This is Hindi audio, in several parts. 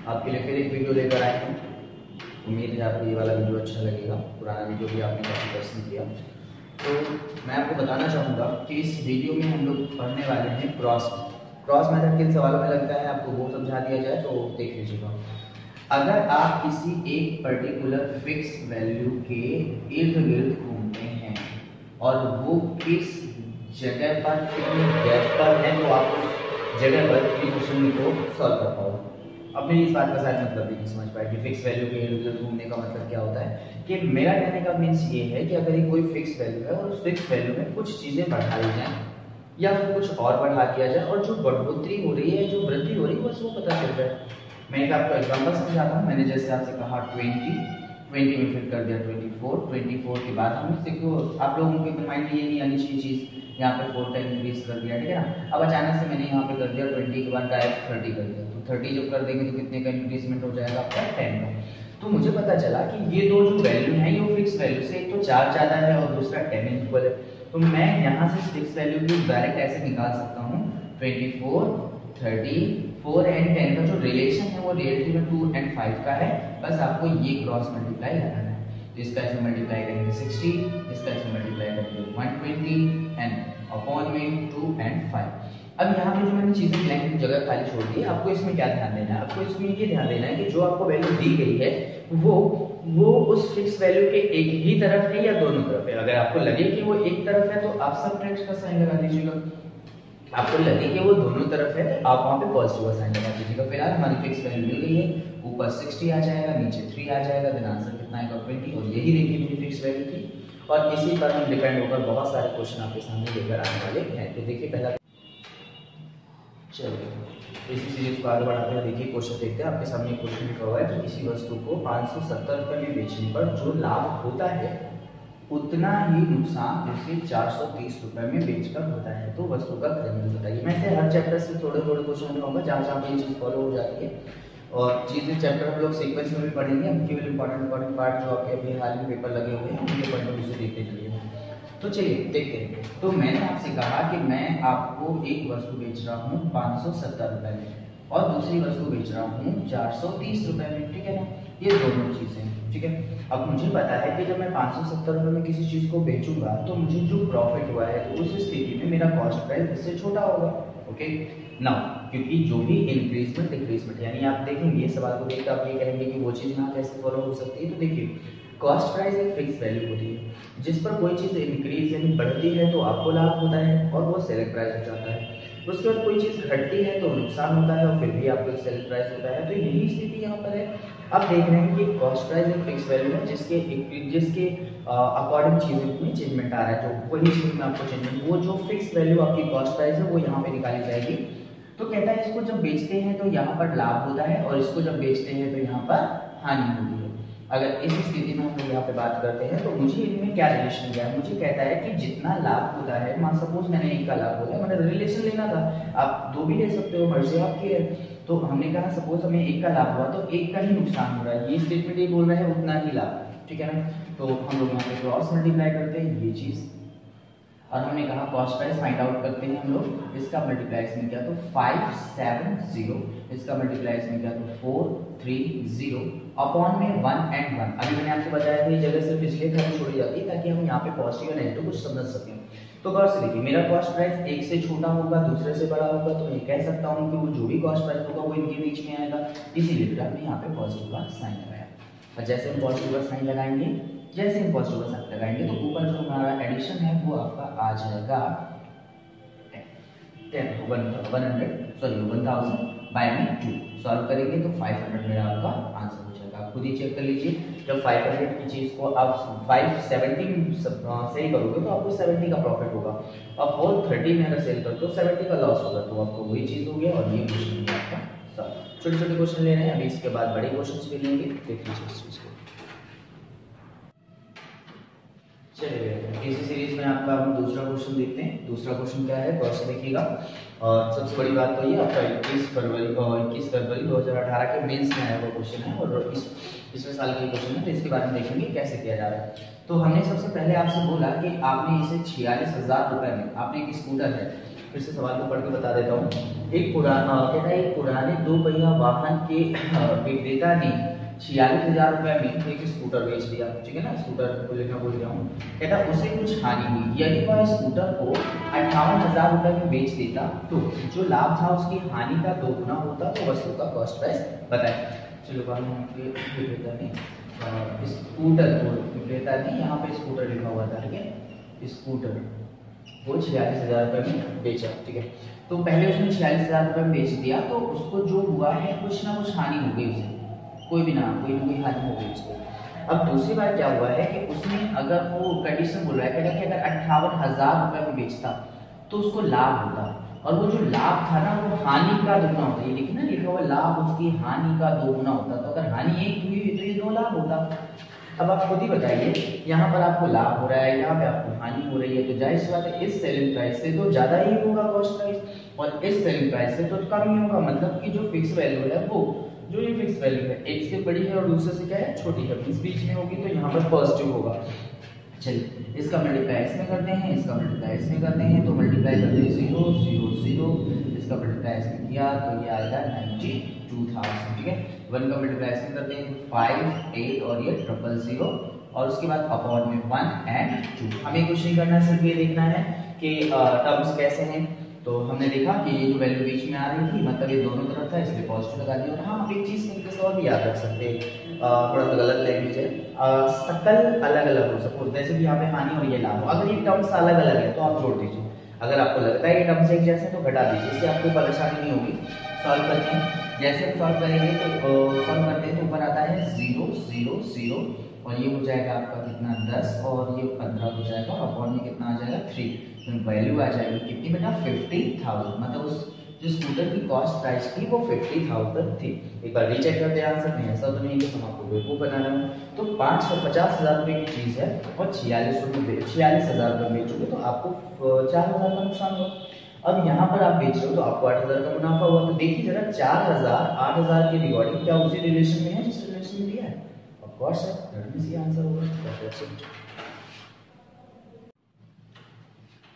आपके लिए फिर एक वीडियो लेकर आए हैं। उम्मीद है आपको ये वाला वीडियो अच्छा लगेगा। पुराना वीडियो भी आपने काफ़ी पसंद किया। तो मैं आपको बताना चाहूँगा कि इस वीडियो में हम लोग पढ़ने वाले हैं क्रॉस मेथड किन सवालों में लगता है, आपको वो समझा दिया जाए तो देख लीजिएगा। अगर आप किसी एक पर्टिकुलर फिक्स वैल्यू के इर्द गिर्द घूमते हैं और वो किस जगह पर कितने गैप पर है तो आप उस जगह पर क्वेश्चन को सॉल्व कर पाओगे। अब मेरी इस बात का शायद मतलब नहीं समझ पाए कि फिक्स वैल्यू के इर्द गिर्द घूमने का मतलब क्या होता है। कि मेरा कहने का मीन्स ये है कि अगर ये कोई फिक्स वैल्यू है और उस फिक्स वैल्यू में कुछ चीज़ें बढ़ा दी जाएँ या फिर कुछ और बढ़ा दिया जाए और जो बढ़ोतरी हो रही है, जो वृद्धि हो रही है, बस वो पता चल जाए। मैं एक आपको एग्जांपल समझाता हूँ। मैंने जैसे आपसे कहा 20 में फिर कर दिया 24 के बाद हमें देखो आप लोगों के माइंड में ये नहीं आनी चाहिए चीज़, यहाँ पे 4 10 इंक्रीज कर दिया, ठीक है ना। अब अचानक से मैंने यहाँ पे कर दिया 20 के बाद डायरेक्ट 30 कर दिया, तो 30 जब कर देंगे तो कितने का इंक्रीजमेंट हो जाएगा आपका 10 का। तो मुझे पता चला कि ये दो जो वैल्यू है ये फिक्स वैल्यू से एक तो 4 ज़्यादा है और दूसरा 10 इक्वल है। तो मैं यहाँ से फिक्स वैल्यू को डायरेक्ट ऐसे निकाल सकता हूँ 24 30 4 एंड 10 का जो रिलेशन है वो रिलेटिव में 2 एंड 5 का है। बस आपको ये क्रॉस मल्टीप्लाई लगाना है। तो इसका ऐसे मल्टीप्लाई करेंगे 60, इसका ऐसे मल्टीप्लाई करेंगे 120 एंड अपॉन में 2 एंड 5। अब यहाँ पे जो मैंने चीजें ब्लैंक की जगह खाली छोड़ दी है, आपको इसमें क्या ध्यान देना है, आपको इसमें ये ध्यान देना है कि जो आपको वैल्यू दी गई है वो उस फिक्स वैल्यू के एक ही तरफ है या दोनों तरफ है। अगर आपको लगे कि वो एक तरफ है तो आप सबट्रैक्ट का साइन लगा दीजिएगा। आपको लगे कि वो दोनों तरफ है तो आप वहाँ पे पॉजिटिव का साइन लगा दीजिएगा। फिलहाल हमारी फिक्स वैल्यू मिल गई है, ऊपर 60 आ जाएगा, नीचे 3 आ जाएगा, देन आंसर कितना आएगा 20। और यही देखिए मेरी फिक्स वैल्यू थी और इसी पर हम डिपेंड होकर बहुत सारे क्वेश्चन आपके सामने लेकर आने वाले हैं। तो देखिए पहला, चलिए इसी सीरीज को आगे बढ़ाते हैं। देखिए क्वेश्चन देखते हैं। आपके सामने क्वेश्चन लिखा हुआ है कि किसी वस्तु को 570 रुपये में बेचने पर जो लाभ होता है उतना ही नुकसान उसे 430 रुपये में बेचकर होता है, तो वस्तु का क्रय मूल्य बताइए। मैं से हर चैप्टर से थोड़े थोड़े क्वेश्चन बनाऊंगा जहाँ जहाँ पे ये चीज़ फॉलो हो जाती है और चीज़ें चैप्टर हम लोग सीक्वेंस में भी पढ़ेंगे। हम केवल इंपॉर्टेंट पार्ट जो आपके अभी हाल में पेपर लगे हुए हैं उनके पॉइंट ऑफ व्यू से देखते चलिए। तो चलिए देखते हैं। तो मैंने आपसे कहा कि मैं आपको एक वस्तु बेच रहा हूँ 570 रुपये में और दूसरी वस्तु बेच रहा हूँ 430 रुपये में, ठीक है ना। ये दोनों चीज़ें, ठीक है। अब मुझे पता है कि जब मैं 570 रुपये में किसी चीज़ को बेचूंगा तो मुझे जो प्रॉफिट हुआ है तो उस स्थिति में मेरा कॉस्ट प्राइस इससे छोटा होगा, ओके ना। क्योंकि जो भी इंक्रीजमेंट डिक्रीजमेंट, यानी आप देखेंगे ये सवाल को देखकर आप ये कहेंगे कि वो चीज़ यहाँ कैसे फॉलो हो सकती है। तो देखिए कॉस्ट प्राइस एक फिक्स वैल्यू होती है जिस पर कोई चीज़ इंक्रीज यानी बढ़ती है तो आपको लाभ होता है और वो सेलेक्ट प्राइस हो जाता है। उसके बाद कोई चीज़ घटती है तो नुकसान होता है और फिर भी आपको एक सेलेक्ट प्राइस होता है। तो यही स्थिति यहाँ पर है। अब देख रहे हैं कि कॉस्ट प्राइस एक फिक्स वैल्यू है जिसके अकॉर्डिंग चीज़ें में चेंजमेंट आ रहा है। तो वही चीज़ में आपको चेंजमेंट, वो जो फिक्स वैल्यू आपकी कॉस्ट प्राइस है वो यहाँ पे निकाली जाएगी। तो कहता है इसको जब बेचते हैं तो यहाँ पर लाभ होता है और इसको जब बेचते हैं तो यहाँ पर हानि होती है। अगर इस स्थिति में हम लोग यहाँ पे बात करते हैं तो मुझे इनमें क्या रिलेशन दिया है। मुझे कहता है कि जितना लाभ होता है, मान सपोज मैंने एक का लाभ बोला, मैंने रिलेशन लेना था, आप दो भी ले सकते हो, मर्जी आपकी है। तो हमने कहा सपोज हमें एक का लाभ हुआ तो एक का ही नुकसान हो रहा है, ये स्टेटमेंट ये बोल रहा है उतना ही लाभ, ठीक है ना। तो हम लोग यहाँ पे क्रॉस मल्टीप्लाई करते हैं ये चीज़ और हमने कहा कॉस्ट प्राइस फाइंड आउट करते हैं हम लोग। इसका मल्टीप्लाई में क्या तो 570, इसका मल्टीप्लाई में क्या तो 430 अपॉन में 1 एंड 1। अभी मैंने आपको बताया था ये जगह सिर्फ इसलिए खाली छोड़ी जाती है ताकि हम यहाँ पे पॉजिटिव और नेगेटिव कुछ समझ सकें। तो गौर से देखिए मेरा कॉस्ट प्राइस एक से छोटा होगा दूसरे से बड़ा होगा, तो मैं कह सकता हूँ कि वो जो भी कॉस्ट प्राइस होगा वो इनके बीच में आएगा, इसीलिए फिर हमने यहाँ पे पॉजिटिव का साइन लगाया। और जैसे हम पॉजिटिव का साइन लगाएंगे, जैसे हम पॉजिटिव का साइन लगाएंगे तो ऊपर जो हमारा एडिशन है वो आपका आ जाएगा 1000 बाय में 2। सॉल्व करेंगे तो 500 मेरा आपका आंसर हो जाएगा। आप खुद ही चेक कर लीजिए। जब 500 की चीज़ को आप 570 सेल करोगे तो आपको 70 का प्रॉफिट होगा और 430 में अगर सेल करते हो 70 का लॉस होगा। तो आपको वही चीज़ हो गया और ये क्वेश्चन भी आपका सॉल्व। छोटे छोटे क्वेश्चन ले रहे हैं, अभी इसके बाद बड़े क्वेश्चन भी लेंगे, देख लीजिए इस चीज़ को। चलिए इसी सीरीज में आपका हम दूसरा क्वेश्चन देखते हैं। दूसरा क्वेश्चन क्या है गौर से देखिएगा। और सबसे बड़ी बात तो ये आपका 21 फरवरी 2018 के मेंस में आया हुआ क्वेश्चन है और इस पिछले साल का क्वेश्चन है, तो इसके बारे में देखेंगे कैसे किया जा रहा है। तो हमने सबसे पहले आपसे बोला कि आपने इसे 46,000 रुपए में, आपने एक स्कूटर है, फिर से सवाल को पढ़ के बता देता हूँ। एक पुराने 2 पहिया वाहन के विक्रेता ने 46,000 रुपए में एक स्कूटर बेच दिया, ठीक है ना, स्कूटर को लिखना भूल गया हूँ। कहता उसे कुछ हानि हुई, यदि वह स्कूटर को 58,000 रुपए में बेच देता तो जो लाभ था उसकी हानि का 2 गुना होता, तो वस्तु का कॉस्ट प्राइस बताए। चलो विक्रेता ने स्कूटर को, विक्रेता ने यहाँ पे स्कूटर लिखा हुआ था, ठीक है, स्कूटर वो 46,000 रुपए में बेचा, ठीक है। तो पहले उसने 46,000 रुपए में बेच दिया, तो उसको जो हुआ है कुछ ना कुछ हानि हो गई उसे, कोई हानि हो गई उसको। अब दूसरी बार क्या हुआ है कि उसने, अगर वो कंडीशन बोल रहा है कि अगर 58,000 रुपए में बेचता तो उसको लाभ होता, और वो जो लाभ था ना वो हानि का 2 गुना होता। ये लिखना, लिखा हुआ लाभ उसकी हानि का 2 गुना होता, तो अगर हानि 1 हुई तो ये 2 लाभ होता। अब आप खुद ही बताइए, यहाँ पर आपको लाभ हो रहा है, यहाँ पे आपको हानि हो रही है, तो जाहिर सी बात है इस सेलिंग प्राइस से तो ज्यादा ही होगा कॉस्ट प्राइस, और इस सेलिंग प्राइस से तो कम ही होगा। मतलब कि जो फिक्स वैल्यू है वो, जो ये फिक्स वैल्यू है एक से बड़ी है और दूसरे से क्या है, छोटी है, इस बीच में होगी, तो यहाँ पर पॉजिटिव होगा। चलिए इसका मल्टीप्लाई इसमें करते हैं, इसका मल्टीप्लाई इसमें करते हैं, तो मल्टीप्लाई करते हैं 0 0 0, इसका मल्टीप्लाई इसमें किया तो ये आएगा 92,000, ठीक है। 1 का मल्टीप्लाई इसमें करते हैं 5 8 और ये 000, और उसके बाद अपॉन में 1 एंड 2। हमें कुछ नहीं करना, सिर्फ ये देखना है कि टर्म्स कैसे हैं। तो हमने देखा कि ये जो वैल्यू बीच में आ रही थी, मतलब ये दोनों तरफ था, इसलिए पॉजिटिव लगा दिया। और हाँ, आप एक चीज तरीके से और भी याद रख सकते हैं, थोड़ा सा गलत लैंग्वेज है, सकल अलग अलग हो सकते, जैसे कि यहाँ पे हानि और ये लाभ हो, अगर ये टर्म्स अलग अलग है तो आप जोड़ दीजिए, अगर आपको लगता है ये टर्म्स एक जैसे तो घटा दीजिए, इससे आपको परेशानी नहीं होगी। सॉल्व करते हैं, जैसे हम सॉल्व करेंगे तो सॉल्व करते हैं तो ऊपर आता है 0 0 0, और ये हो जाएगा आपका कितना 10, और ये 15 हो जाएगा, अपॉन में कितना आ जाएगा 3, तो वैल्यू आ जाएगी कितनी बेटा 50,000, मतलब उस जो स्कूटर की कॉस्ट प्राइस थी वो 50,000 थी। एक बार रीचेक करते हैं आंसर में, ऐसा तो नहीं कि हम आपको बेवकूफ बना रहे हैं। तो 550,000 रुपए की चीज है और 46,000 रुपए बेचोगे तो आपको 4,000 का नुकसान होगा। अब यहाँ पर आप बेच रहे हो तो आपको 8,000 का मुनाफा हुआ। तो देखिए जरा 4,000 8,000 के रिगार्डिंग क्या उसी रिलेशन में है जिस रिलेशन में दिया है, ऑफ कोर्स है, दैट मींस ये आंसर होगा।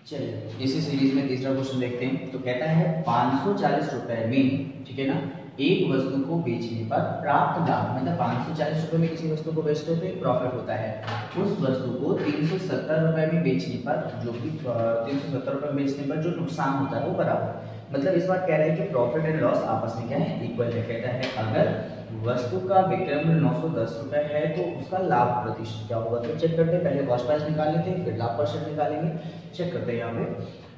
चलिए इसी सीरीज में तीसरा क्वेश्चन देखते हैं। तो कहता है 540 रुपए में, ठीक है ना, एक वस्तु को बेचने पर प्राप्त लाभ, मतलब 540 रुपए में किसी वस्तु को बेचते हो तो एक प्रॉफिट होता है। उस वस्तु को 370 रुपए में बेचने पर, जो कि 370 रुपए में बेचने पर जो नुकसान होता है वो बराबर, मतलब इस बात कह रहे हैं कि प्रॉफिट एंड लॉस आपस में क्या है, इक्वल है। कहता है अगर वस्तु का विक्रय मूल्य 910 रुपए है तो उसका लाभ प्रतिशत क्या होगा। तो चेक करते हैं, पहले कॉस्ट प्राइस निकाल लेते हैं, फिर लाभ परसेंट निकालेंगे। चेक करते हैं यहाँ पे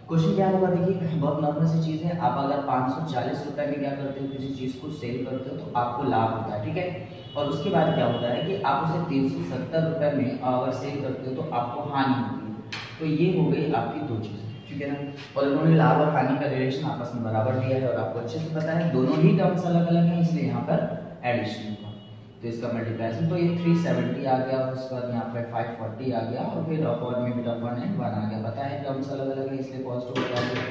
क्वेश्चन क्या होगा। देखिए बहुत नॉर्मल सी चीज है, आप अगर 540 रुपए में क्या करते हो, किसी चीज को सेल करते हो तो आपको लाभ होता है, ठीक है। और उसके बाद क्या होता है कि आप उसे 370 रुपए में अगर सेल करते हो तो आपको हानि होती है। तो ये हो गई आपकी दो चीजें, ठीक है ना। और उन्होंने लाभ और हानि का रिलेशन आपस में बराबर दिया है और आपको अच्छे से पता है, दोनों ही टर्म्स अलग अलग हैं, इसलिए यहाँ पर एडिशन का, तो इसका मल्टीप्लिकेशन तो ये 370 आ गया, और उसके बाद यहाँ पे 540 आ गया, और फिर अपॉन में बेटा 1 एंड 1 आ गया। पता है टर्म्स अलग अलग है इसलिए पॉजिटिव लगा दिया।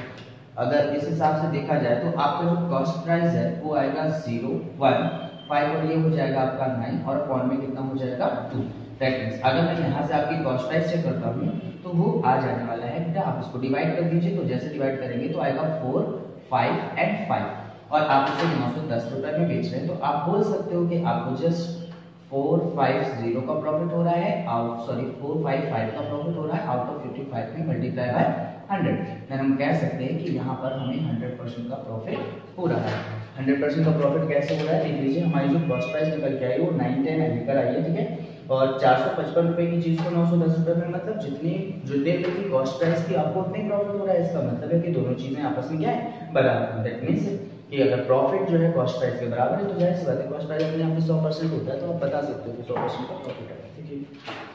अगर इस हिसाब से देखा जाए तो आपका जो कॉस्ट प्राइस है वो आएगा 0 1 5, और ये हो जाएगा आपका 9, और अपॉन में कितना हो जाएगा 2। दैट मींस अगर मैं यहाँ से आपकी कॉस्ट प्राइस चेक करता हूँ तो वो आ जाने वाला है बेटा, आप इसको डिवाइड कर दीजिए। तो जैसे डिवाइड करेंगे तो आएगा 4 5 एंड 5, और आप इसे 910 रुपए में बेच रहे हैं, तो आप बोल सकते हो कि आपको जस्ट 450 का प्रॉफिट हो रहा है, आउट सॉरी 455 का प्रॉफिट हो रहा है आउट ऑफ 55 में मल्टीप्लाई बाय 100। देन हम कह सकते हैं कि यहाँ पर हमें 100% का प्रॉफिट हो रहा है। 100% का प्रॉफिट कैसे हो रहा है, देख लीजिए हमारी जो कॉस्ट प्राइस निकल के आई वो 910 लेकर आई है, ठीक है। और 455 रुपए की चीज को 910 रुपए में, मतलब जितने रुपए की कॉस्ट प्राइस थी आपको उतने प्रॉफिट हो रहा है। इसका मतलब है कि दोनों चीजें आपस में क्या है, बराबर। दैट मींस कि अगर प्रॉफिट जो है कॉस्ट प्राइस के बराबर है तो जाहिर सी बात है कॉस्ट प्राइस अपने आप में 100% होता है, तो आप बता सकते हो कि 100% का प्रॉफिट है, ठीक है।